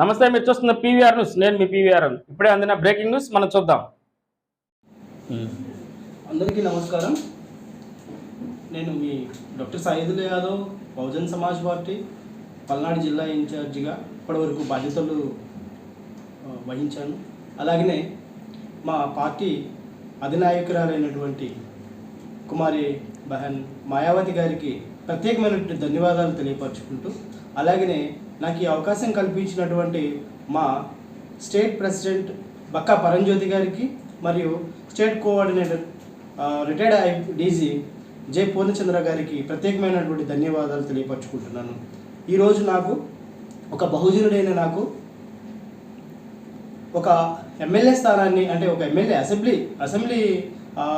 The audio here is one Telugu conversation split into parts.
నమస్తే, మీరు చూస్తున్న పీవీఆర్ న్యూస్. నేను మీ పీవీఆర్. ఇప్పుడే అందిన బ్రేకింగ్ న్యూస్ మనం చూద్దాం. అందరికీ నమస్కారం. నేను మీ డాక్టర్ సయ్యదుల్ యాదవ్, బహుజన్ సమాజ్ పార్టీ పల్నాడు జిల్లా ఇన్ఛార్జిగా ఇప్పటివరకు బాధ్యతలు వహించాను. అలాగనే మా పార్టీ అధినాయకురాలైనటువంటి కుమారి బహన్ మాయావతి గారికి ప్రత్యేకమైనటువంటి ధన్యవాదాలు తెలియపరచుకుంటూ, అలాగనే నాకు ఈ అవకాశం కల్పించినటువంటి మా స్టేట్ ప్రెసిడెంట్ బక్కా పరంజ్యోతి గారికి మరియు state coordinator retired DG J Purnachandra గారికి ప్రత్యేకమైనటువంటి ధన్యవాదాలు తెలియపరచుకుంటున్నాను. ఈరోజు నాకు ఒక బహుజనుడైన నాకు ఒక ఎమ్మెల్యే స్థానాన్ని, అంటే ఒక ఎమ్మెల్యే అసెంబ్లీ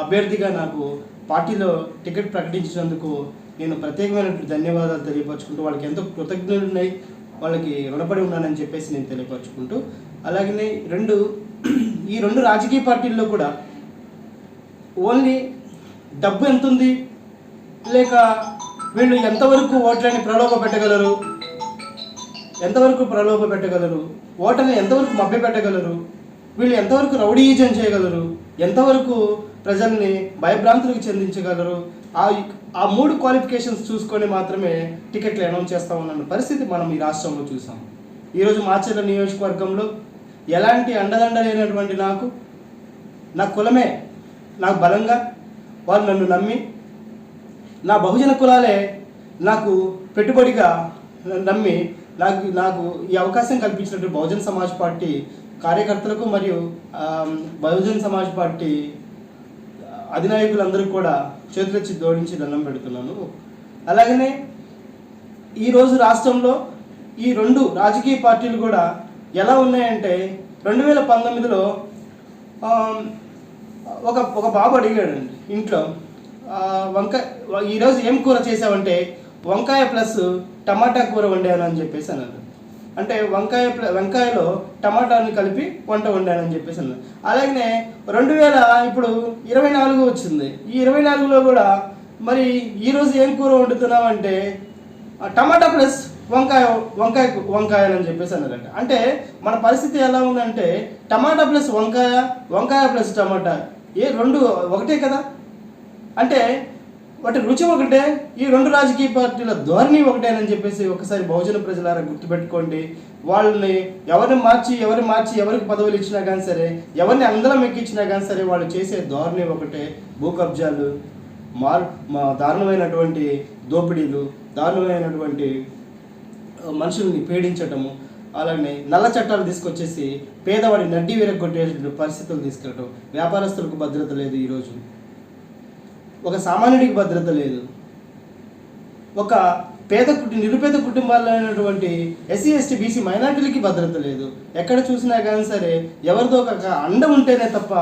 అభ్యర్థిగా నాకు పార్టీలో టికెట్ ప్రకటించినందుకు నేను ప్రత్యేకమైనటువంటి ధన్యవాదాలు తెలియపరచుకుంటూ, వాళ్ళకి ఎంతో కృతజ్ఞతలున్నాయి, వాళ్ళకి రుణపడి ఉన్నానని చెప్పేసి నేను తెలియపరచుకుంటూ, అలాగనే ఈ రెండు రాజకీయ పార్టీల్లో కూడా ఓన్లీ డబ్బు ఎంత ఉంది, లేక వీళ్ళు ఎంతవరకు ఓట్లని ప్రలోభ పెట్టగలరు, ఓటర్ని ఎంతవరకు మభ్యపెట్టగలరు, వీళ్ళు ఎంతవరకు రౌడీయిజం చేయగలరు, ఎంతవరకు ప్రజల్ని భయభ్రాంతులకు చెందించగలరు, ఆ మూడు క్వాలిఫికేషన్స్ చూసుకొని మాత్రమే టికెట్లు అనౌన్స్ చేస్తామన్న పరిస్థితి మనం ఈ రాష్ట్రంలో చూసాం. ఈరోజు మాచర్ల నియోజకవర్గంలో ఎలాంటి అండదండ లేనటువంటి నా కులమే నాకు బలంగా, వాళ్ళు నన్ను నమ్మి, నా బహుజన కులాలే నాకు పెట్టుబడిగా నమ్మి నాకు ఈ అవకాశం కల్పించినట్టు బహుజన్ సమాజ్ పార్టీ కార్యకర్తలకు మరియు బహుజన్ సమాజ్ పార్టీ అధినాయకులందరికీ కూడా చేతులెచ్చి జోడించి దండం పెడుతున్నాను. అలాగనే ఈరోజు రాష్ట్రంలో ఈ రెండు రాజకీయ పార్టీలు కూడా ఎలా ఉన్నాయంటే, 2019లో ఒక బాబు అడిగాడండి ఇంట్లో, ఈరోజు ఏం కూర చేసావంటే వంకాయ ప్లస్ టమాటా కూర వండాను అని చెప్పేసి అన్నాడు. అంటే వంకాయలో టమాటాని కలిపి వంట వండానని చెప్పేసి అన్నాడు. అలాగనే 2024 వచ్చింది. ఈ 24లో కూడా మరి ఈరోజు ఏం కూర వండుతున్నావు అంటే టమాటా ప్లస్ వంకాయని చెప్పేసి అన్నారంట. అంటే మన పరిస్థితి ఎలా ఉందంటే టమాటా ప్లస్ వంకాయ ప్లస్ టమాటా రెండు ఒకటే కదా. అంటే వాటి రుచి ఒకటే, ఈ రెండు రాజకీయ పార్టీల ధోరణి ఒకటేనని చెప్పేసి ఒకసారి బహుజన ప్రజలారా గుర్తుపెట్టుకోండి. వాళ్ళని ఎవరిని మార్చి ఎవరికి పదవులు ఇచ్చినా కానీ సరే, ఎవరిని అందరం ఎక్కించినా కానీ సరే, వాళ్ళు చేసే ధోరణి ఒకటే. భూ కబ్జాలు, దారుణమైనటువంటి దోపిడీలు, దారుణమైనటువంటి మనుషుల్ని పీడించటము, అలాగే నల్ల చట్టాలు తీసుకొచ్చేసి పేదవాడి నడ్డి విరగొట్టే పరిస్థితులు తీసుకెళ్ళటం. వ్యాపారస్తులకు భద్రత లేదు, ఈరోజు ఒక సామాన్యుడికి భద్రత లేదు, ఒక నిరుపేద కుటుంబాల్లో అయినటువంటి ఎస్సీ ఎస్టీ బీసీ మైనార్టీలకి భద్రత లేదు. ఎక్కడ చూసినా కానీ సరే ఎవరిదో ఒక అండ ఉంటేనే తప్ప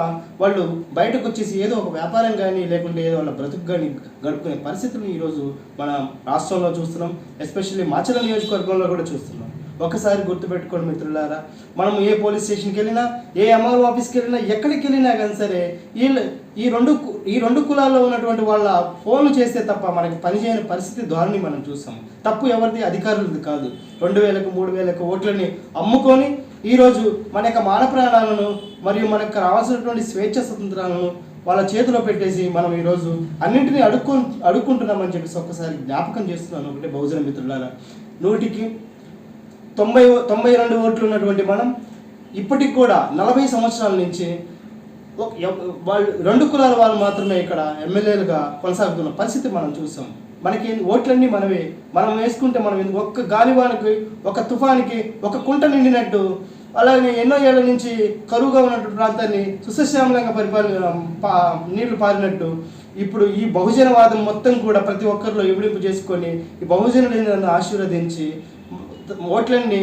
వాళ్ళు బయటకు వచ్చేసి ఏదో ఒక వ్యాపారం కానీ లేకుంటే ఏదో వాళ్ళ బ్రతుకు కానీ గడుపుకునే పరిస్థితులు ఈరోజు మన రాష్ట్రంలో చూస్తున్నాం. ఎస్పెషల్లీ మాచర్ల నియోజకవర్గంలో కూడా చూస్తున్నాం. ఒకసారి గుర్తుపెట్టుకోండి మిత్రులారా, మనం ఏ పోలీస్ స్టేషన్కి వెళ్ళినా, ఏ ఎంఆర్ఓ ఆఫీస్కి వెళ్ళినా, ఎక్కడికి వెళ్ళినా కానీ సరే ఈ రెండు కులాల్లో ఉన్నటువంటి వాళ్ళ ఫోన్లు చేస్తే తప్ప మనకి పనిచేయని పరిస్థితి ధోరణి మనం చూస్తాం. తప్పు ఎవరిది? అధికారులది కాదు. 2000 3000 ఓట్లని అమ్ముకొని ఈరోజు మన యొక్క మాన ప్రాణాలను మరియు మనకు రావాల్సినటువంటి స్వేచ్ఛ స్వతంత్రాలను వాళ్ళ చేతిలో పెట్టేసి మనం ఈరోజు అన్నింటినీ అడుక్కుంటున్నామని చెప్పేసి ఒక్కసారి జ్ఞాపకం చేస్తున్నాను. ఒకటే బహుజన మిత్రులారా, 100కి 92 ఓట్లు ఉన్నటువంటి మనం ఇప్పటికి కూడా 40 సంవత్సరాల నుంచి వాళ్ళు రెండు కులాల వాళ్ళు మాత్రమే ఇక్కడ ఎమ్మెల్యేలుగా కొనసాగుతున్న పరిస్థితి మనం చూసాం. మనకి ఓట్లన్నీ మనం వేసుకుంటే మనం ఒక్క గాలివానికి, ఒక తుఫానికి, ఒక కుంట నిండినట్టు, అలాగే ఎన్నో ఏళ్ల నుంచి కరువుగా ఉన్నటువంటి ప్రాంతాన్ని సుసశ్యామలంగా నీళ్లు పారినట్టు ఇప్పుడు ఈ బహుజనవాదం మొత్తం కూడా ప్రతి ఒక్కరిలో ఇవిడింపు చేసుకొని ఈ బహుజనుడిని నన్ను ఆశీర్వదించి ఓట్లన్నీ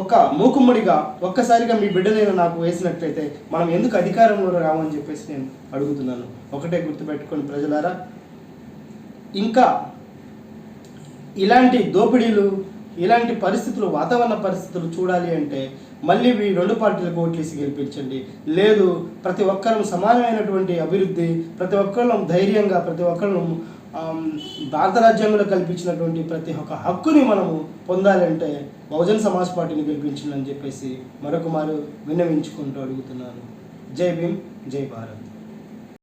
ఒక్క మూకుమ్మడిగా ఒక్కసారిగా మీ బిడ్డలైన నాకు వేసినట్లయితే మనం ఎందుకు అధికారంలో రామని చెప్పేసి నేను అడుగుతున్నాను. ఒకటే గుర్తుపెట్టుకోండి ప్రజలారా, ఇంకా ఇలాంటి దోపిడీలు, ఇలాంటి పరిస్థితులు, వాతావరణ పరిస్థితులు చూడాలి అంటే మళ్ళీ ఈ రెండు పార్టీలకు ఓట్లేసి గెలిపించండి. లేదు, ప్రతి ఒక్కరూ సమానమైనటువంటి అభివృద్ధి, ప్రతి ఒక్కరు ధైర్యంగా, ప్రతి ఒక్కరు భారత రాజ్యాంగంలో కల్పించినటువంటి ప్రతి ఒక్క హక్కుని మనము పొందాలంటే బహుజన్ సమాజ్ పార్టీని గెలిపించిందని చెప్పేసి మరొక మారు విన్నవించుకుంటూ అడుగుతున్నాను. జై భీమ్, జై భారత్.